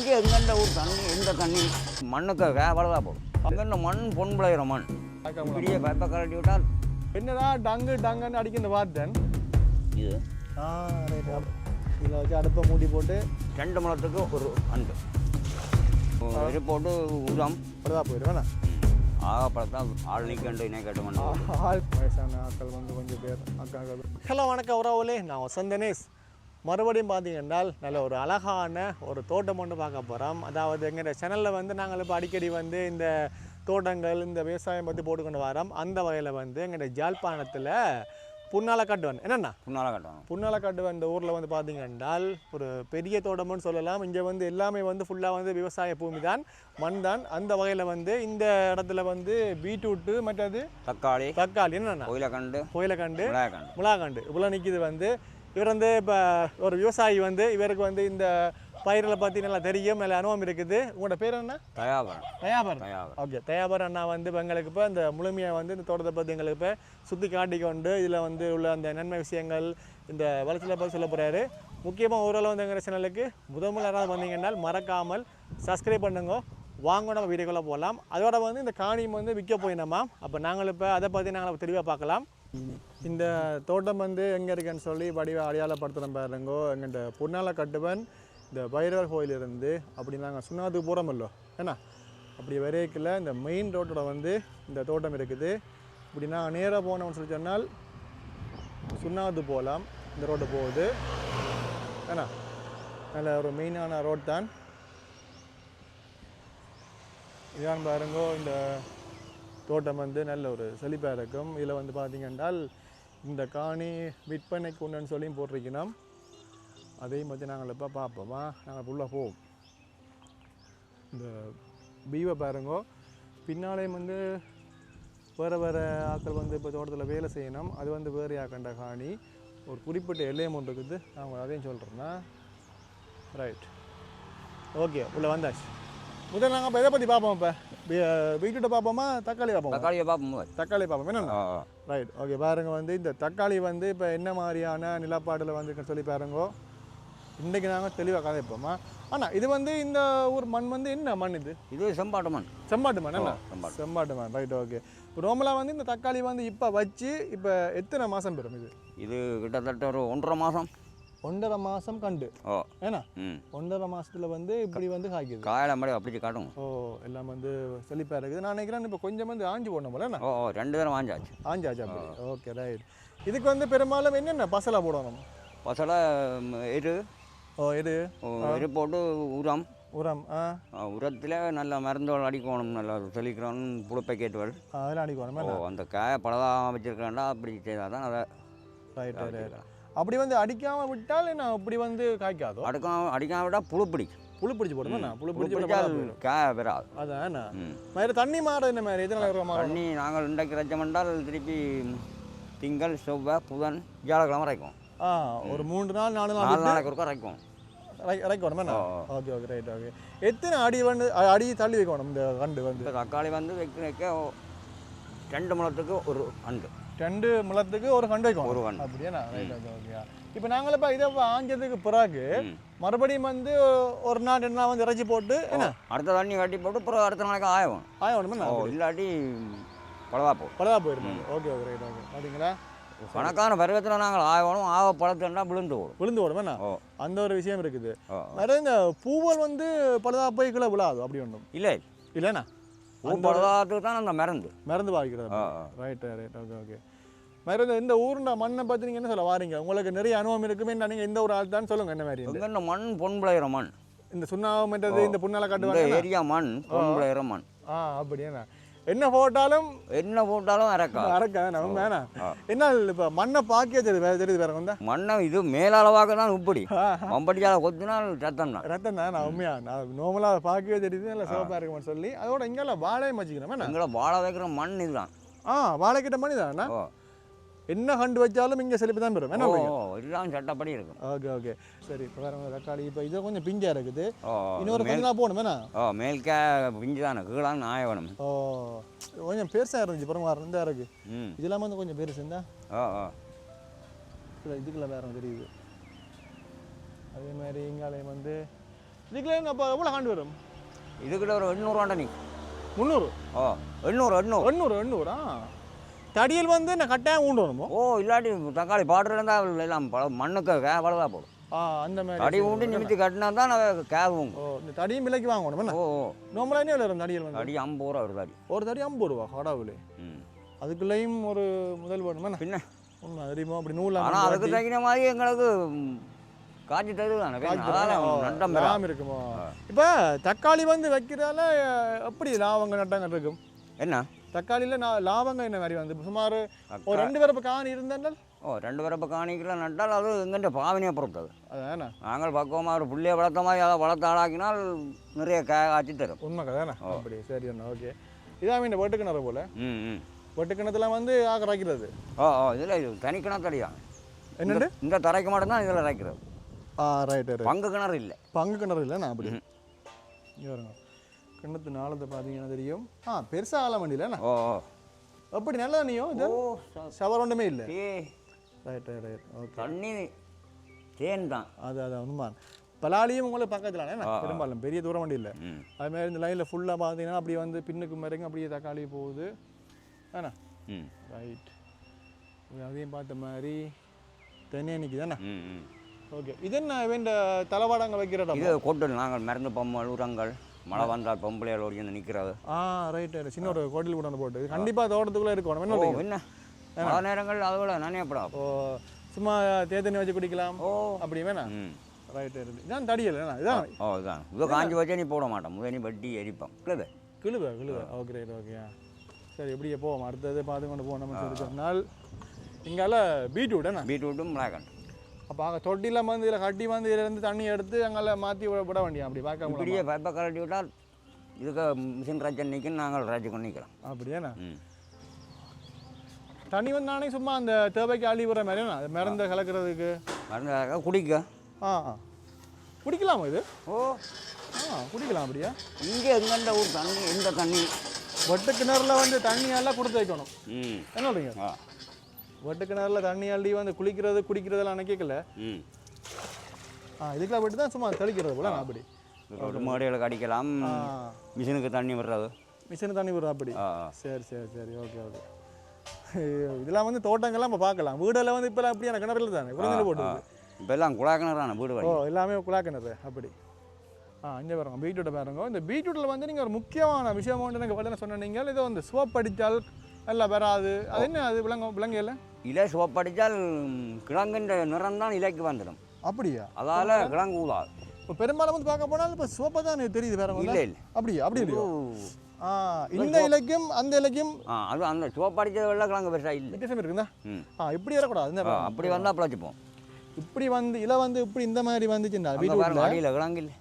இங்கே எங்கெண்ட ஊர் தண்ணி எந்த தண்ணி மண்ணுக்கு வேவலதாக போகும் அங்கெண்ட மண் பொன் விளையிற மண் இப்படியே பைப்பை கலட்டி விட்டால் என்னதான் டங்குன்னு அடிக்கின்ற வார்த்தன் இது இதில் வச்சு அடுப்பை மூடி போட்டு 2 முழத்துக்கு ஒரு அண்டு இது போட்டு உரம் அப்படிதான் போயிடும் வேணா ஆகப்படத்தான் ஆள் நிற்கண்டு இணை கட்டுமண்ணு வயசான ஆட்கள் வந்து கொஞ்சம் பேர் அக்காக்கள். ஹலோ வணக்கம் உறவுகளே, நான் வசந்தனேஷ். மறுபடியும் பார்த்தீங்கன்னா நல்ல ஒரு அழகான ஒரு தோட்டம் ஒன்று பார்க்க போகிறோம். அதாவது எங்கள் சேனலில் வந்து நாங்கள் இப்போ அடிக்கடி வந்து இந்த தோட்டங்கள் இந்த விவசாயம் பற்றி போட்டுக்கொண்டு வரோம். அந்த வகையில் வந்து எங்கள் ஜாழ்ப்பாணத்தில் புன்னாலக்கட்டுவன் என்னென்னா புன்னாலக்கட்டுவன் இந்த ஊரில் வந்து பார்த்தீங்கன்னா ஒரு பெரிய தோட்டம்னு சொல்லலாம். இங்கே வந்து எல்லாமே வந்து ஃபுல்லாக வந்து விவசாய பூமி தான், மண் தான். அந்த வகையில் வந்து இந்த இடத்துல வந்து பீட்ரூட்டு மற்றது தக்காளி என்னென்னா கோயிலக்கண்டு முலாக்கண்டு இவ்வளோ நிற்கிது. வந்து இவர் வந்து இப்போ ஒரு விவசாயி வந்து இவருக்கு வந்து இந்த பயிரில் பற்றி நல்லா தெரியும், நல்ல அனுபவம் இருக்குது. உங்களோட பேர் என்ன? தயாபரன். ஓகே, தயாபரன் அண்ணா வந்து இப்போ எங்களுக்கு இப்போ இந்த முழுமையாக வந்து இந்த தோட்டத்தை பற்றி எங்களுக்கு இப்போ சுற்றி காட்டிக்கொண்டு இதில் வந்து உள்ள அந்த நன்மை விஷயங்கள் இந்த வளர்ச்சியில் பற்றி சொல்ல போகிறாரு. முக்கியமாக ஓரளவு வந்து எங்கள் சேனலுக்கு முதல் யாராவது வந்தீங்கன்னா மறக்காமல் சப்ஸ்கிரைப் பண்ணுங்க. வாங்க நம்ம வீடியோக்குள்ளே போகலாம். அதோட வந்து இந்த காணியும் வந்து விற்க போயினோமா, அப்போ நாங்கள் இப்போ அதை பற்றி நாங்கள் தெளிவாக பார்க்கலாம். இந்த தோட்டம் வந்து எங்கே இருக்குன்னு சொல்லி வடிவ அடையாளப்படுத்துகிறோம் பாருங்கோ. எங்கள்கிட்ட புன்னாலக்கட்டுவன் இந்த பைரவர் கோயிலிருந்து அப்படி நாங்கள் சுண்ணாத்துக்கு போகிறோமல்லோ ஏன்னா அப்படி வரைக்கில் இந்த மெயின் ரோட்டோட வந்து இந்த தோட்டம் இருக்குது. இப்படி நான் நேராக போனோம்னு சொல்லி சொன்னால் சுண்ணாத்து போகலாம். இந்த ரோடு போகுது ஏன்னா நல்ல ஒரு மெயினான ரோட் தான். இதான் பாருங்கோ, இந்த தோட்டம் வந்து நல்ல ஒரு செழிப்பாக இருக்கும். இதில் வந்து பார்த்திங்கன்னா இந்த காணி விற்பனைக்கு ஒன்றுன்னு சொல்லியும் போட்டிருக்கணும். அதையும் பற்றி நாங்கள் இப்போ பார்ப்போமா, நாங்கள் உள்ளே போவோம். இந்த பீவை பாருங்கோ, பின்னாலேயும் வந்து வேறு ஆட்கள் வந்து இப்போ தோட்டத்தில் வேலை செய்யணும். அது வந்து வேறு ஆக்கண்ட காணி ஒரு குறிப்பிட்ட எல்லையம் ஒன்று இருக்குது. நாங்கள் அதையும் சொல்கிறேன்னா ரைட். ஓகே, உள்ளே வந்தாச்சு. முதல்ல நாங்கள் இப்போ எதை பற்றி பார்ப்போம்? இப்போ பீட்ரூட்டை பார்ப்போமா தக்காளி பார்ப்போம் என்ன? ரைட். ஓகே, பாருங்க வந்து இந்த தக்காளி வந்து இப்போ என்ன மாதிரியான நிலப்பாடில் வந்து சொல்லி பாருங்கோ. இன்றைக்கு நாங்கள் தெளிவாக கதைப்போமா. ஆனால் இது வந்து இந்த ஊர் மண் வந்து என்ன மண்? இது செம்பாட்டு மண் என்ன? செம்பாட்டு மண். ரைட். ஓகே, இப்போ நார்மலாக வந்து இந்த தக்காளி வந்து இப்போ வச்சு இப்போ எத்தனை மாதம் பெறும்? இது கிட்டத்தட்ட ஒரு 1.5 மாதம் கண்டு ஏன்னா 1.5 மாதத்தில் வந்து இப்படி வந்து காய்க்குது. காயெல்லாம் மாதிரி அப்படி காட்டும். எல்லாம் வந்து செழிப்பாக இருக்குது. நான் நினைக்கிறேன் இப்போ கொஞ்சம் வந்து ஆஞ்சி போடணும் போல. 2 தடவை ஆஞ்சாச்சு அப்படி. Okay, right. இதுக்கு வந்து பெரும்பாலும் என்னென்ன பசலை போடணும்? பசலை எரு போட்டு உரம் உரத்தில் நல்ல மருந்துகள் அடிக்கணும், நல்லா தெளிக்கணும், புழுப்பை கேட்டுவல் அதெல்லாம் அடிக்கணும். அந்த காயை பழதாக வச்சுருக்காண்டா அப்படி செய்தால் தான் அதை ரைட். அப்படி வந்து அடிக்காமல் விட்டால் என்ன அப்படி வந்து காய்க்காதோ? அடிக்காமல் விட்டால் புழு பிடிச்சி போடுமா? புழு பிடிச்சி காய பெறாது. அதான் மாதிரி தண்ணி மாற என்ன மாதிரி எத்தனை தண்ணி நாங்கள் இன்றைக்கு ரச்சமென்றால் திருப்பி திங்கள் செவ்வாய் புதன் வியாழக்கிழமை இறைக்கும். ஒரு 3 நாள் 4 நாளைக்கு ஒருக்கா இறைக்கும். Okay, right. ஓகே, எத்தனை அடி தள்ளி வைக்கணும் இந்த கண்டு? வந்து தக்காளி வந்து வைக்க 2 முழத்துக்கு ஒரு அண்டு 2 முழத்துக்கு ஒரு கண்டு வைக்கணும். ஒரு கண்டு அப்படியே. ரைட். ஓகே, இப்போ நாங்கள் இப்போ இதை ஆஞ்சதுக்கு பிறகு மறுபடியும் வந்து ஒரு நாள் 2 நாள் வந்து இறைச்சி போட்டு என்ன அடுத்த தண்ணி கட்டி போட்டு அப்புறம் அடுத்த நாளைக்கு ஆயணும். இல்லாட்டி பழவா போயிருந்தோம். Okay, right. ஓகே, பார்த்தீங்களா கணக்கான பருவத்தில் நாங்கள் ஆகணும். ஆக பழத்துனா விழுந்து ஓடும் என்ன அந்த ஒரு விஷயம் இருக்குது. வேற இந்த பூவல் வந்து பழுதா போய் கீழே விழாது அப்படி ஒன்றும் இல்லைண்ணா. பழுதாத்துக்கு தான் அந்த மருந்து பாய்க்கிறது. ரைட். ஓகே. மருந்து இந்த ஊருண்ட மண்ணை பற்றி நீங்கள் என்ன சொல்ல வாரீங்க? உங்களுக்கு நிறைய அனுபவம் இருக்குமே. நீங்கள் இந்த ஒரு ஆள் தான் சொல்லுங்கள். என்ன மாதிரி இந்த மண் பொன் விளையிற மண், இந்த சுண்ணாம்புன்றது இந்த புன்னாலக்கட்டுவன் ஏரியா மண் பொன் விளையிற மண். அப்படியே என்ன போட்டாலும் அரக்க நம்ம வேணாம். என்ன இப்போ மண்ணை பாக்கியே தெரியுது வேற வந்தா மண்ணை இது மேலாளவாக தான் உப்படி மம்படியால் கொத்தினால் ரத்தம் தான். உண்மையா நான் நார்மலாக பாக்கியே தெரியுது, நல்லா சிவப்பாக இருக்குமான்னு சொல்லி அதோட இங்கெல்லாம் வாழையும் வச்சுக்கிறோம். எங்களை வாழை வைக்கிற மண் இதுதான். வாழைக்கிட்ட மண் தான். என்ன கண்டு வச்சாலும் இங்கே செழிப்பு தான் பெறும். என்ன எல்லாம் சட்டப்படி இருக்கும். ஓகே. சரி, இப்போ வேற தக்காளி இப்போ இது கொஞ்சம் பிஞ்சா இருக்குது. இன்னொரு கொஞ்சம் நாள் போகணும் வேணா. மேல்கா பிஞ்சு தானே கீழான்னு ஆய வேணும். கொஞ்சம் பெருசாக இருந்துச்சு பரவாயில்ல இருந்தா இருக்கு. இதெல்லாம் வந்து கொஞ்சம் பெருசு இருந்தா இதுக்குள்ள வேற தெரியுது. அதே மாதிரி இங்காலையும் வந்து இதுக்குள்ள அப்போ எவ்வளோ ஆண்டு வரும்? இதுக்கிட்ட ஒரு 800 நீ 300. ஓ 800 800 தடியில் வந்து நான் கட்டாயம் ஊண்டு வருமோ? ஓ இல்லாட்டி தக்காளி பாடுறது இருந்தால் எல்லாம் மண்ணுக்கு வளதா போடும். அந்த மாதிரி தடி ஊண்டி நிமித்தி கட்டினா தான் கேவும். ஓ இந்த தடியும் விலைக்கு வாங்கணும் என்ன? ஓ நார்மலாக என்ன விலை வரும் தடியில் வந்து? தடி 50 ரூபா ஒரு தடி. ஒரு தடி 50 ரூபா கடவுளே. அதுக்குள்ளேயும் ஒரு முதல் வேணுமா? பின்ன உண்மை தெரியுமா? அப்படி நூல் ஆனால் அதுக்கு தகுந்த மாதிரி எங்களுக்கு காய்ச்சி தருதானே லாபம் இருக்குமோ? இப்போ தக்காளி வந்து வைக்கிறதால எப்படி லாபங்க நட்டங்கள் இருக்கும்? என்ன தக்காளியில் லாபங்க என்ன மாதிரி வந்து சுமார் ஒரு 2 பேரப்ப காணி இருந்தால்? ஓ 2 பேரப்ப காணிக்கெல்லாம் நட்டால் அது எங்கிட்ட பாவனையை பொறுத்தது. அதானே நாங்கள் பக்குவமாக ஒரு புள்ளையை வளர்த்த மாதிரி அதை வளர்த்த ஆளாக்கினால் நிறைய காய்ச்சி தரும். உண்மை கதானே? அப்படி சரி அண்ணா ஓகே. இதான் இந்த வெட்டுக்கிணறு போல். ம் வெட்டுக்கிணத்துல வந்து ஆக ராக்கிறது. ஓ இதில் இது தனி கிணத்தடி தான். என்னண்டு இந்த தரைக்கு மட்டும்தான் இதில் ராக்கிறது. ரைட்டு பங்கு கிணறு இல்லை. பங்கு கிணறு இல்லைண்ணா அப்படி வருங்க. கிணத்து நாளத்தை பார்த்தீங்கன்னா தெரியும். பெருசாக ஆள வண்டியிலண்ணா. ஓ அப்படி நல்ல தண்ணியோ இது? ஷவர் ஒன்றுமே இல்லை. Right okay. தண்ணி தேன் தான். அது உண்மை. பலாலியும் உங்களுக்கு பக்கத்தில் பெரும்பாலும் பெரிய தூரம் வண்டி இல்லை. அதுமாதிரி இந்த லைனில் ஃபுல்லாக பார்த்தீங்கன்னா அப்படி வந்து பின்னுக்கு மறைங்க அப்படியே தக்காளி போகுது. ஆண்ணா ரைட். அதையும் பார்த்த மாதிரி தனியாக நிற்கிதாண்ணா. ஓகே. இது என்ன வேண்ட தலைவாடங்க வைக்கிற இது கொட்டு நாங்கள் மருந்து பொம்மல் உரங்கள் மழை வந்தால் பொம்பளையால் ஓடி வந்து நிற்கிறது. ரைட் சின்ன ஒரு கோட்டில் கூட போட்டு கண்டிப்பாக தோட்டத்துக்குள்ளே இருக்கணும். என்ன மழை நேரங்கள் அதோட நனையப்படாது. ஓ சும்மா தேத்தண்ணி வச்சு குடிக்கலாம். ஓ அப்படி வேணா. ரைட் இதான் தடியல் இதான். இதான் இதை காஞ்சி வச்சா நீ போட மாட்டோம். முதனி வட்டி எரிப்போம். கிழுவை ஓகே ரைட் ஓகே. சரி எப்படியே போவோம் அடுத்தது பார்த்து கொண்டு போகணும்னு சொல்லி சொன்னால் இங்கால பீட்ரூட்டும் மிளகாய். அப்போ அங்கே தொட்டிலாம் வந்து இதில் கட்டி வந்து இதிலேருந்து தண்ணி எடுத்து அங்கே மாற்றி விட வேண்டிய அப்படி பார்க்க இப்படியே பைப்பை கலட்டி விட்டால் இதுக்கு மிஷின் ராஜ்யம் நிற்கும் நாங்கள் ராஜ்யம் கொண்டு நிற்கிறோம். அப்படியாண்ணா தண்ணி வந்து நானே சும்மா அந்த தேவைக்கு அள்ளி விடுற மாதிரியா அது மருந்து கலக்கிறதுக்கு மருந்து குடிக்க குடிக்கலாமா இது? ஓ குடிக்கலாம் அப்படியா? இங்கே எங்கண்ட ஊர் தண்ணி எந்த தண்ணி வெட்டு கிணறுல வந்து தண்ணியெல்லாம் கொடுத்து வைக்கணும். என்ன சொல்றீங்க? வெட்டு கிணறுல தண்ணி அள்ளி வந்து குளிக்கிறது குடிக்கிறதெல்லாம் நினைக்கல. இதுக்கெல்லாம் விட்டு தான் சும்மா தெளிக்கிறது போல அப்படி மாடுகளுக்கு அடிக்கலாம். மிஷினுக்கு தண்ணி விடுறது. மிஷினுக்கு தண்ணி விடுறது அப்படி. சரி ஓகே. இதெல்லாம் வந்து தோட்டங்கள்லாம் நம்ம பார்க்கலாம். வீடெல்லாம் வந்து இப்போலாம் அப்படியான கிணறுல தானே குழந்தைங்க போட்டு இப்போ எல்லாம் குழா கிணறான வீடு. ஓ எல்லாமே குழா கிணறு அப்படி. இங்கே பாருங்க பீட்ரூட்டை பாருங்க. இந்த பீட்ரூட்டில் வந்து நீங்கள் ஒரு முக்கியமான விஷயம் ஒன்று எனக்கு என்ன சொன்னீங்க, இதை வந்து சோப் அடித்தால் நல்லா வராது. அது என்ன அது விலங்கு இல்லை இலை சோப் அடித்தால் கிழங்குன்ற நிறம் தான் இலைக்கு வந்துடும். அப்படியா? அதால் கிழங்கு ஊதாது. இப்போ பெரும்பாலும் வந்து பார்க்க போனால் இப்போ சோப்பை தான் எனக்கு தெரியுது வேற இல்லை அப்படி இல்லையோ? இந்த இலைக்கும் அந்த இலைக்கும் அது அந்த சோப் அடித்தது வெள்ளை கிழங்கு பெருசாக இல்லை வித்தியாசம் இருக்குதா? இப்படி வரக்கூடாது. அப்படி வந்தால் பிழைச்சிப்போம். இப்படி வந்து இலை வந்து இப்படி இந்த மாதிரி வந்துச்சுன்னா அடியில் கிழங்கு இல்லை.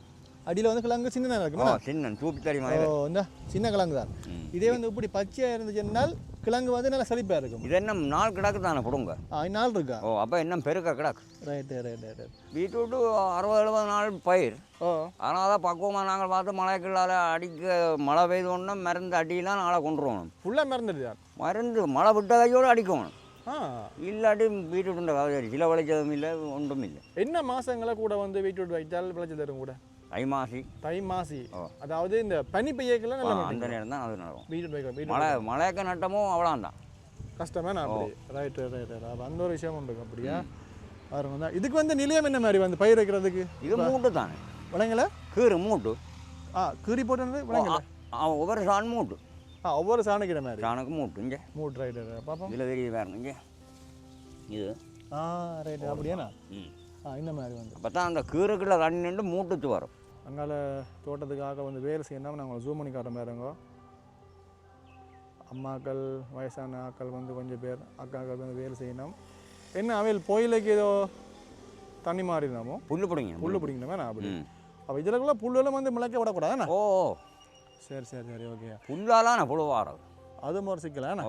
அடியில் வந்து கிழங்கு சின்ன இருக்குமா? சின்ன சூப்பி தெரியுமா? இந்த சின்ன கிழங்கு தான். இதே வந்து இப்படி பச்சையாக இருந்துச்சுன்னால் கிழங்கு வந்து நல்லா செழிப்பாக இருக்கும். இது என்ன நாள் கிடக்கு தானே கொடுங்க? நாள் இருக்கா? அப்போ என்ன பெருக்க கிடக்கு. ரைட்டு. பீட்ரூட்டு 60-70 நாள் பயிர். ஆனால் தான் பக்குவமாக நாங்கள் பார்த்து மழைக்குள்ளால் அடிக்க மழை பெய்தோன்னா மருந்து அடியெல்லாம் நாளை கொண்டுருவோம். ஃபுல்லாக மருந்து மழை விட்ட கையோடு அடிக்கணும். இல்லாட்டி பீட்ரூட் கவலை சில விளைச்சதும் இல்லை ஒன்றும் இல்லை. என்ன மாதங்களை கூட வந்து பீட்ரூட் வைத்தால் விளைச்சல் தரும் கூட? தை மாசி. அதாவது இந்த பனி பெய்யக்கெல்லாம் நல்லா அந்த நேரம் தான் அது நடக்கும். பீட்ரூட் மழைக்க நட்டமும் அவ்வளோதான் கஷ்டமே. அப்படி ரைட்டு அந்த ஒரு விஷயம் உண்டு அப்படியா? பாருங்க இதுக்கு வந்து நிலையம் என்ன மாதிரி வந்து பயிர் வைக்கிறதுக்கு? இது மூட்டு தானே விளங்கல? கீறு மூட்டு. கீறி போட்டு விளங்கல? ஒவ்வொரு சாண் மூட்டு. ஒவ்வொரு சாணுக்கிற மாதிரி சாணுக்கு மூட்டு இங்கே மூட்டு. ரைட்டு பாப்போம். இதில் தெரியுது வேறு இங்கே இது. ரைட்டு அப்படியாண்ணா? இந்த மாதிரி வந்து அப்போ தான் அந்த கீரைக்குள்ள தண்ணி நின்று மூட்டுச்சு வரும். அங்கால தோட்டத்துக்காக வந்து வேலை செய்யணும். நாங்கள் ஜூம் பண்ணி காட்டுற மாதிரிங்க அம்மாக்கள் வயசான ஆக்கள் வந்து கொஞ்சம் பேர் அக்காக்கள் வந்து வேலை செய்யணும். என்ன அவையில் கோயிலுக்கு ஏதோ தண்ணி மாறினாமோ புல்லு பிடிக்கணுமே நான் அப்படி. அப்போ இதுலக்குள்ள புல்லெல்லாம் வந்து முளைக்க விடக்கூடாதுண்ணா? ஓ சரி ஓகே. புல்லாலாம் புழுவாரம் அது ஒரு சிக்கலாண்ணா?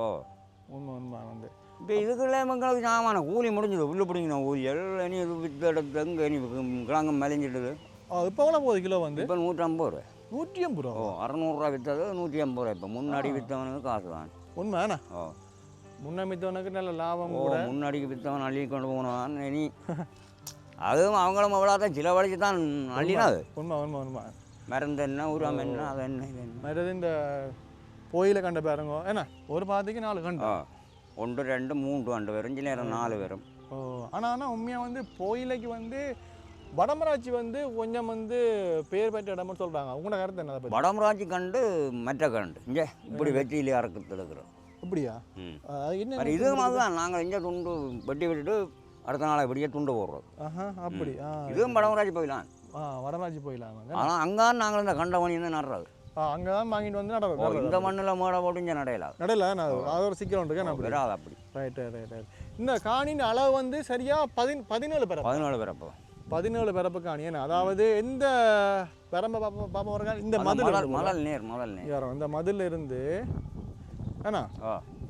உண்மை வந்து இப்போ இதுக்குள்ள எங்களுக்கு சாமான கூலி முடிஞ்சது. புல்லு பிடிக்கணும் ஊழியல் இனி வித்து எடுத்து எங்கே இனி கிழங்கு மலிஞ்சிடுது. இப்போ எவ்வளோ போகுது கிலோ வந்து? இப்போ 150 ரூபா. 150 ரூபா? 600 விற்றது 150 ரூபா. இப்போ முன்னாடி விற்றவனுக்கு காசு தான். உண்மைண்ணா? முன்ன விற்றவனுக்கு நல்ல லாபம் கூட. முன்னாடிக்கு விற்றவன் அள்ளி கொண்டு போனான். இனி அதுவும் அவங்களும் அவ்வளோ தான் சிலவழிச்சு தான் அள்ளினா அது உண்மை உண்மை உண்மை மருந்து என்ன உரம் என்ன அது என்ன இது என்ன மற்றது இந்த கோயிலை கண்ட பாருங்க ஏன்னா ஒரு பாதிக்கு 4 கண்டு 1 2 3 2 வரும் சில நேரம் 4 வரும். ஓ ஆனால் உண்மையாக வந்து கோயிலைக்கு வந்து வடமராட்சி வந்து கொஞ்சம் வந்து பேர் பெற்ற இடம்னு சொல்கிறாங்க. உங்களோட கருத்து என்ன அதை பற்றி? வடமராட்சி கண்டு மற்ற கண்டு இங்கே இப்படி வெற்றியிலே அறக்கத்தில் இருக்கிறோம். அப்படியா? என்ன இது மாதிரி தான் நாங்கள் இங்கே துண்டு வெட்டி விட்டுட்டு அடுத்த நாளை இப்படியே துண்டு போடுறோம். அப்படி இதுவும் வடமராட்சி போயிடலாம். வடமராட்சி போயிடலாம். ஆனால் அங்கே நாங்கள் இந்த கண்ட மணி தான் நடுறது. அங்கே தான் வாங்கிட்டு வந்து நடுறது. இந்த மண்ணில் மேடை போட்டு இங்கே நடையலாம். அது ஒரு சிக்கல் இருக்கு. நான் வராது அப்படி. ரைட். இந்த காணியின் அளவு வந்து சரியாக 17 பிறப்பு. 17 பிறப்பு. 17 பிறப்பு காணி. ஏன்னா அதாவது எந்த பிறம்ப பாப்பா இருக்காங்க இந்த மதல் நேர் இந்த மதில் இருந்து ஏன்னா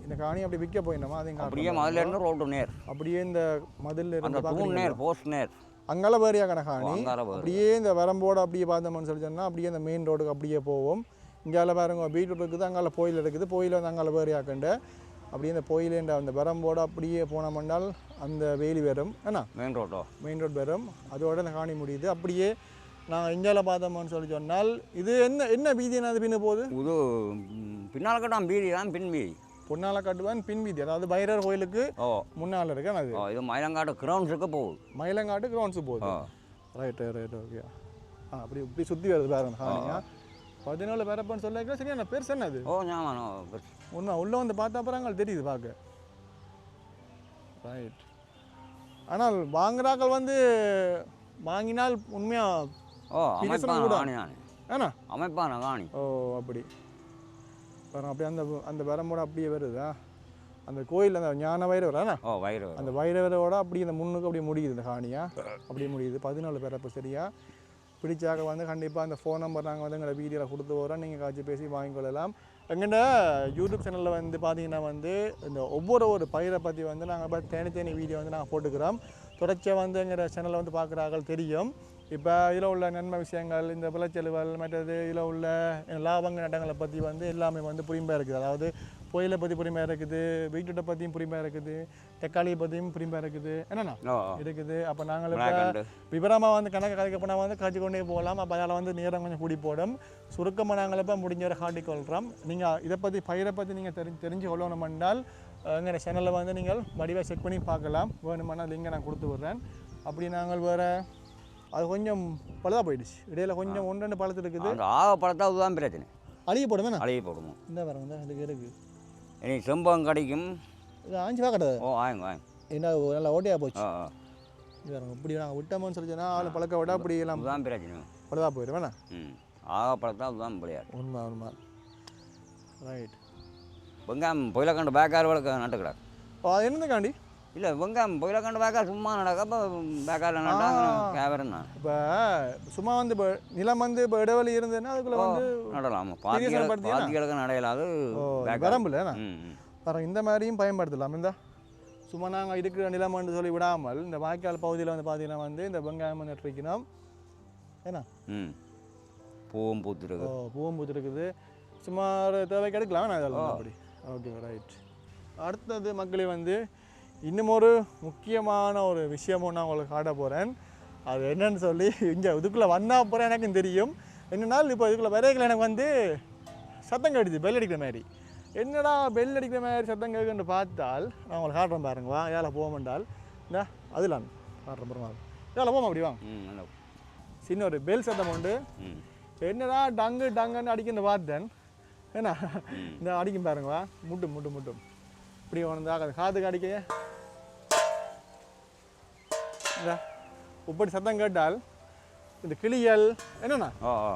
இந்த காணி அப்படி விற்க போயிடணுமா? அது அப்படியே மதில் இருந்து ரோட்டு நேர் அப்படியே இந்த மதில் இருந்து நேர் போஸ்ட் நேர் அங்கால வேறியா கணக்காணி அப்படியே இந்த வரம்போடு அப்படியே பார்த்தோம்னு சொல்லி சொன்னால் அப்படியே இந்த மெயின் ரோடுக்கு அப்படியே போவோம். இங்கால பாருங்க பீட்ரூட் இருக்குது, அங்கால கோயில் இருக்குது, கோயில் வந்து அங்கால வேறியாக்கண்டு அப்படியே இந்த கோயிலேண்ட அந்த வரம்போடு அப்படியே போனோம்னால் அந்த வேலி வரும். ஏன்னா மெயின் ரோட் வரும். அதோட இந்த காணி முடியுது. அப்படியே நாங்கள் இந்தியாவில் பார்த்தோம்னு சொல்லி சொன்னால் இது என்ன வீதி என்ன பின்னு போகுது? இது பின்னால் கட்டான் வீதி தான் பின் வீதி. பொன்னால காட்டுவான் பின் வீதி, அதாவது பைரர் கோயிலுக்கு முன்னால் இருக்கு. அது இது மயிலங்காட்டு கிரவுண்ட்ஸுக்கு போகுது. மயிலங்காட்டு கிரவுண்ட்ஸுக்கு போகுது. Right okay. அப்படி இப்படி சுற்றி வருது பாருங்க காணியா. 17 பிறப்புன்னு சொல்லிக்கலாம். சரியான பெருசு என்ன அது? உண்மை உள்ளே வந்து பார்த்தா அப்புறம் அங்கே தெரியுது பார்க்க. ரைட். ஆனால் வாங்குறாக்கள் வந்து வாங்கினால் உண்மையாக ஏன்னா அமைப்பான காணி. அப்படி பாருங்க. அப்படியே அந்த வரம்போட அப்படியே வருதா அந்த கோயில் அந்த ஞான வைரவரா? அந்த வைரவரோட அப்படியே இந்த முன்னுக்கு அப்படியே முடியுது இந்த காணியா. அப்படியே முடியுது. 17 பிறப்பு. சரியா பிடிச்சாக வந்து கண்டிப்பாக அந்த ஃபோன் நம்பர் நாங்கள் வந்து எங்களை வீடியோவில் கொடுத்து போகிறோம். நீங்கள் காய்ச்சி பேசி வாங்கிக்கொள்ளலாம். எங்கள்ட யூடியூப் சேனலில் வந்து பார்த்தீங்கன்னா வந்து இந்த ஒவ்வொரு பயிரை பற்றி வந்து நாங்கள் தேனி வீடியோ வந்து நாங்கள் போட்டுக்கிறோம். தொடர்ச்சியாக வந்து எங்கள் சேனலில் வந்து பார்க்குறார்கள் தெரியும். இப்போ இதில் உள்ள நன்மை விஷயங்கள், இந்த விளைச்சலுகள், மற்றது இதில் உள்ள லாபங்க நட்டங்களை பற்றி வந்து எல்லாமே வந்து புரிமையாக இருக்குது. அதாவது புயலை பற்றி புரிமையாக இருக்குது, பீட்ரூட்டை பற்றியும் புரிமையாக இருக்குது, தக்காளியை பற்றியும் புரிமையாக இருக்குது. என்னென்னா இருக்குது. அப்போ நாங்கள் இப்போ விவரமாக வந்து கணக்கு கதைக்க போனால் வந்து காய்ச்சி கொண்டே போகலாம். அப்போ அதில் வந்து நேரம் கொஞ்சம் கூடி போடும். சுருக்கமாக நாங்கள் இப்போ முடிஞ்ச வரை காட்டிக்கொள்கிறோம். நீங்கள் இதை பற்றி பயிரை பற்றி நீங்கள் தெரிஞ்சு கொள்ளணும் என்றால் எங்கள் சேனலில் வந்து நீங்கள் வடிவாக செக் பண்ணி பார்க்கலாம். வேணுமானால் லிங்கை நான் கொடுத்து விட்றேன். அப்படி நாங்கள் வேறு அது கொஞ்சம் பழுதாக போயிடுச்சு. இடையில கொஞ்சம் 1-2 பழத்து இருக்குது. பழத்தா அதுதான் பிரச்சனை. அழுகி போடுமே. போடுவோம். இந்த வரங்க இதுக்கு இருக்குது. இனி செம்பம் கிடைக்கும். இது ஆஞ்சி பார்க்கறது. வாங்க என்ன நல்லா ஓட்டையாக போச்சு. இது வரங்க இப்படி நாங்கள் விட்டோம்னு சொல்லி சொன்னால் ஆள் பழக்க விட அப்படி எல்லாம் தான் பிரச்சனை. பழுதாக போயிடும் வேணா. பழத்தா அதுதான் விளையாடு. உண்மை. ரைட். வெங்காயம் புயலக்கண்டு பேக்கார் வளர்க்க நட்டுக்கிறார். அது என்னதுக்காண்டி? இல்லை வெங்காயம் புயலக்கண்டு பேக்கார் சும்மா நடக்க. இப்போ பேக்காரில் நட்டாங்க கேவரம் தான். இப்போ சும்மா வந்து இப்போ நிலம் வந்து இப்போ இடைவெளி இருந்ததுன்னா அதுக்குள்ளே வந்து நடலாம். பாத்திகளுக்கு நடையலாது வரம்பில். பாருங்க இந்த மாதிரியும் பயன்படுத்தலாம். இந்த சும்மா நாங்கள் இருக்கிற நிலம்னு சொல்லி விடாமல் இந்த வாய்க்கால் பகுதியில் வந்து பார்த்தீங்கன்னா வந்து இந்த வெங்காயம் நட்டு வைக்கணும். ஏன்னா பூவும் பூத்துருக்குது. சுமார் தேவைக்கு எடுக்கலாம். நான் இதெல்லாம் அப்படி. Okay right. அடுத்தது மக்களே வந்து இன்னும் ஒரு முக்கியமான ஒரு விஷயமும் நான் உங்களுக்கு காட்ட போகிறேன். அது என்னன்னு சொல்லி இங்கே இதுக்குள்ளே வந்தால் போகிறேன் எனக்கும் தெரியும். என்னென்னால் இப்போ இதுக்குள்ளே வரைகளை எனக்கு வந்து சத்தம் கடிச்சு பெல் அடிக்கிற மாதிரி. என்னடா பெல் அடிக்கிற மாதிரி சத்தம் கேட்குன்னு பார்த்தால் நான் உங்களுக்கு காட்டுறேன் பாருங்கவா. ஏழை போகமென்றால் இந்த அதில் காட்டுறேன் பாருங்க. ஏழை போமா அப்படி வாங்க. சின்ன ஒரு பெல் சத்தம் உண்டு. என்னடா டங்குன்னு அடிக்கின்னு பார்த்தேன். ஏன்னா இந்த அடிக்கும் பாருங்கவா. முட்டும் இப்படி வந்து காதுக்கு அடிக்க இப்படி சத்தம் கேட்டால் இந்த கிளிகள் என்னன்னா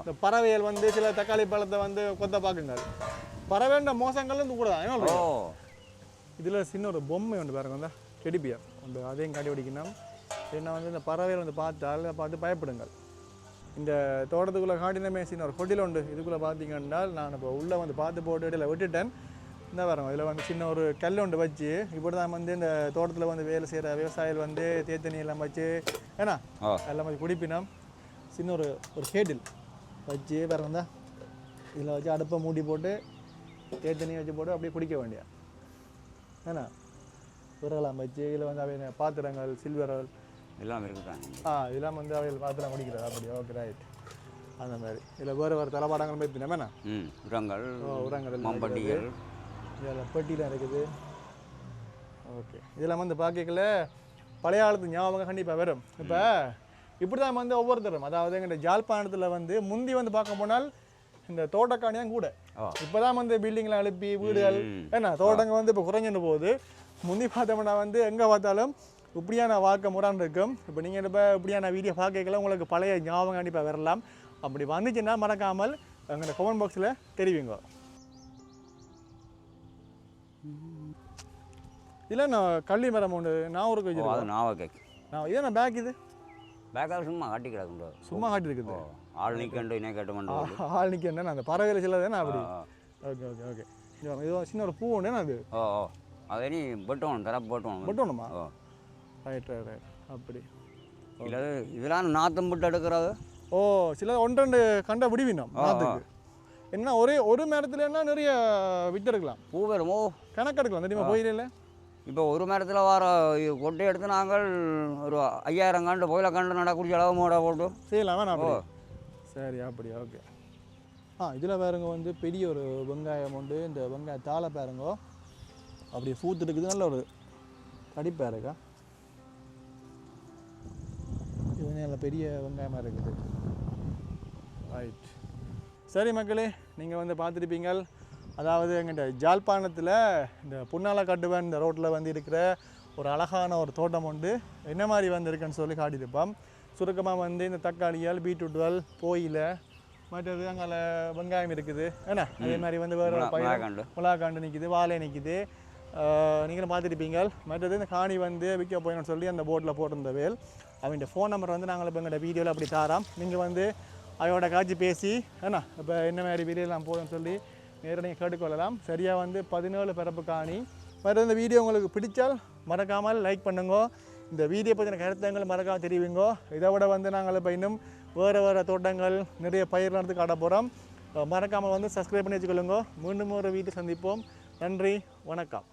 இந்த பறவைகள் வந்து சில தக்காளி பழத்தை வந்து கொத்த பார்க்குங்கள். பறவைன்ற மோசங்கள் வந்து கூட தான். இதில் சின்ன ஒரு பொம்மை ஒன்று பாருங்க. வந்து டெடிபியர் ஒன்று அதையும் காட்டி பிடிக்கணும். ஏன்னா வந்து இந்த பறவைகள் வந்து பார்த்து பயப்படுங்கள். இந்த தோட்டத்துக்குள்ளே காட்டினமே சின்ன ஒரு கொட்டில் உண்டு. இதுக்குள்ளே பார்த்தீங்கன்னா நான் இப்போ உள்ளே வந்து பார்த்து போட்டு இடையில விட்டுட்டேன். இந்த வரோம் இதில் வந்து சின்ன ஒரு கல் ஒன்று வச்சு இப்படி தான் வந்து இந்த தோட்டத்தில் வந்து வேலை செய்கிற விவசாயிகள் வந்து தேத்தண்ணி எல்லாம் வச்சு ஏன்னா எல்லாம் வச்சு குடிப்பினோம். சின்ன ஒரு கேட்டில் வச்சு பாருங்க. இதில் வச்சு அடுப்பை மூடி போட்டு தேத்தண்ணி வச்சு போட்டு அப்படியே குடிக்க வேண்டிய ஏன்னா விறகெல்லாம் வச்சு இதில் வந்து அப்படியே பாத்திரங்கள் சில்வர்கள் எல்லாம் இருக்குதாங்க. இதெல்லாம் வந்து அவையில் பார்த்துலாம் குடிக்கிறது அப்படி ஓகே ரைட். அந்த மாதிரி இதில் வேறு தலைப்பாடங்கள் போய் என்னமேண்ணா உரங்கள் உரங்கள் மம்பட்டிகள் இதில் பெட்டிலாம் இருக்குது. ஓகே இதெல்லாம் வந்து பார்க்கல பழைய காலத்து ஞாபகம் கண்டிப்பாக வரும். இப்போ இப்படி தான் வந்து ஒவ்வொருத்தரும் அதாவது எங்கள் ஜாழ்ப்பாணத்தில் வந்து முந்தி வந்து பார்க்க போனால் இந்த தோட்டக்காணியாக கூட இப்போ தான் வந்து பில்டிங்லாம் எழுப்பி வீடுகள் ஏன்னா தோட்டங்கள் வந்து இப்போ குறைஞ்சிட்டு போகுது. முந்தி பார்த்தோம்னா வந்து எங்கே பார்த்தாலும் இப்படியான வாழ்க்கை முறான் இருக்கும். இப்போ நீங்கள் இப்போ இப்படியான வீடியோ பார்க்கல உங்களுக்கு பழைய ஞாபகம் கண்டிப்பாக வரலாம். அப்படி வந்துச்சுன்னா மறக்காமல் எங்கள் கமெண்ட் பாக்ஸில் தெரிவிங்க. இல்லை நான் கள்ளி மரம் ஒன்று நான் ஒரு அது நாவக்கேக்கு இதே நான் பேக் இது பேக்காக சும்மா காட்டி கிடக்குண்டோ சும்மா காட்டி இருக்குது. ஆள் நிற்கண்டு இணை கட்ட மாட்டோம் ஆள் நிற்கேன் அந்த பறவையில் சிலதுன்னா அப்படி. ஓகே ஓகே ஓகே இது சின்ன ஒரு பூ ஒன்று அது அதை நீ வெட்டணும் தரப்பு வெட்டணும் வெட்டணுமா? ரைட் ரைட் ரைட் அப்படி இல்லை இதெல்லாம் நாற்றம் விட்டு எடுக்கிறது. சில ஒன்றெண்டு கண்ட விடுவினோம் நாற்றுக்கு என்ன ஒரு மரத்துலன்னா நிறைய விட்டு எடுக்கலாம். பூ வருமோ கணக்கு எடுக்கலாம் தெரியுமா போயிடல. இப்போ ஒரு மரத்தில் வர கொட்டை எடுத்து நாங்கள் ஒரு 5000 கண்டு போயில கண்டு நடக்கூடிய அளவு மூட போட்டு செய்யலாமா? நான் சரி அப்படி ஓகே. இதில் பாருங்க வந்து பெரிய ஒரு வெங்காயம் உண்டு. இந்த வெங்காய தாளை பாருங்க அப்படி பூத்துட்டு இருக்குது. நல்ல ஒரு தடிப்பாக இருக்கா இது நல்ல பெரிய வெங்காயமாக இருக்குது. ரைட் சரி மக்களே நீங்கள் வந்து பார்த்துருப்பீங்க. அதாவது எங்கிட்ட ஜாழ்ப்பாணத்தில் இந்த புன்னால கட்டுவன் இந்த ரோட்டில் வந்து இருக்கிற ஒரு அழகான ஒரு தோட்டம் உண்டு. என்ன மாதிரி வந்து இருக்குன்னு சொல்லி காட்டியிருப்போம். சுருக்கமாக வந்து இந்த தக்காளியால் பீட்ரூட்டுகள் போயில மற்றது அங்கே வெங்காயம் இருக்குது ஏன்னா அதே மாதிரி வந்து வேறு பயிர் மிளகாண்டு நிற்கிது வாழை நிற்கிது நீங்களும் பார்த்துருப்பீங்க. மற்றது இந்த காணி வந்து விற்க போயின்னு சொல்லி அந்த போர்டில் போட்டிருந்த வேல் அவங்க ஃபோன் நம்பர் வந்து நாங்கள் இப்போ எங்களோட வீடியோவில் அப்படி தாரோம். நீங்கள் வந்து அவையோட காட்சி பேசி ஏன்னா இப்போ என்ன மாதிரி வெளியெல்லாம் போதும்னு சொல்லி நேராக நீங்கள் கேட்டுக்கொள்ளலாம். சரியாக வந்து 17 பிறப்பு காணி. மற்ற இந்த வீடியோ உங்களுக்கு பிடிச்சால் மறக்காமல் லைக் பண்ணுங்க. இந்த வீடியோ பற்றின கருத்துங்கள் மறக்காமல் தெரிவிங்க. இதை விட வந்து நாங்கள் இப்போ இன்னும் வேறு தோட்டங்கள் நிறைய பயிர் நடந்து காட்ட போகிறோம். மறக்காமல் வந்து சப்ஸ்கிரைப் பண்ணி வச்சுக்கொள்ளுங்க. மீண்டும் ஒரு வீட்டை சந்திப்போம். நன்றி வணக்கம்.